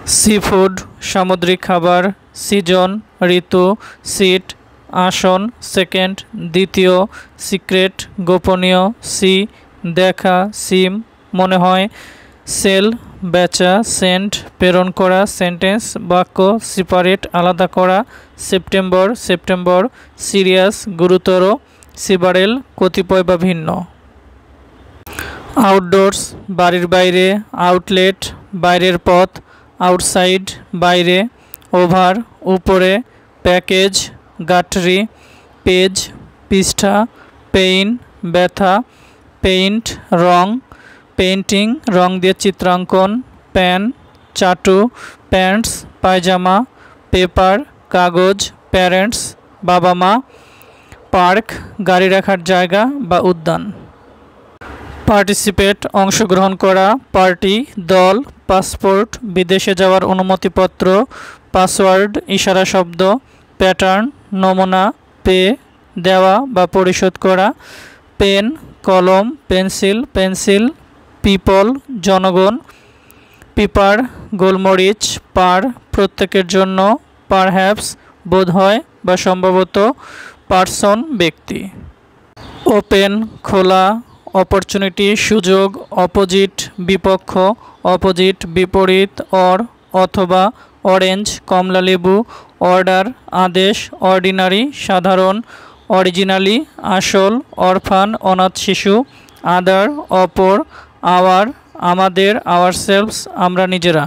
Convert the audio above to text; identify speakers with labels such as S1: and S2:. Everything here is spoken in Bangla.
S1: সি ফুড সামুদ্রিক খাবার, সিজন ঋতু, সিট আসন, সেকেন্ড দ্বিতীয়, সিক্রেট গোপনীয়, সি দেখা, সিম মনে হয়, সেল বেচা, সেন্ড প্রেরণ করা, সেন্টেন্স বাক্য, সেপারেট আলাদা করা, সেপ্টেম্বর সেপ্টেম্বর, সিরিয়াস গুরুতর, সিবারেল কতিপয় বা ভিন্ন। আউটডোরস বাড়ির বাইরে, আউটলেট বাইরের পথ, আউটসাইড বাইরে, ওভার উপরে, প্যাকেজ গাটরি, পেজ পৃষ্ঠা, পেইন ব্যথা, পেইন্ট রং, পেইন্টিং রং দিয়ে চিত্রাঙ্কন, প্যান চাটু, প্যান্টস পায়জামা, পেপার কাগজ, প্যারেন্টস বাবা মা, পার্ক গাড়ি রাখার জায়গা বা উদ্যান। পার্টিসিপেট অংশগ্রহণ করা, পার্টি দল, পাসপোর্ট বিদেশে যাওয়ার অনুমতিপত্র, পাসওয়ার্ড ইশারা শব্দ, প্যাটার্ন নমুনা, পে দেওয়া বা পরিশোধ করা, পেন কলম, পেন্সিল পেন্সিল, পিপল জনগণ, পিপার গোলমরিচ, পার প্রত্যেকের জন্য, পারহ্যাপস বোধহয় বা সম্ভবত, পার্সন ব্যক্তি। ওপেন খোলা, অপরচুনিটি সুযোগ, অপোজিট বিপক্ষ, অপোজিট বিপরীত, অর অথবা, অরেঞ্জ কমলালেবু, অর্ডার আদেশ, অর্ডিনারি সাধারণ, অরিজিনালি আসল, অরফান অনাথ শিশু, আদার অপর, আওয়ার আমাদের, আওয়ারসেলভস আমরা নিজেরা।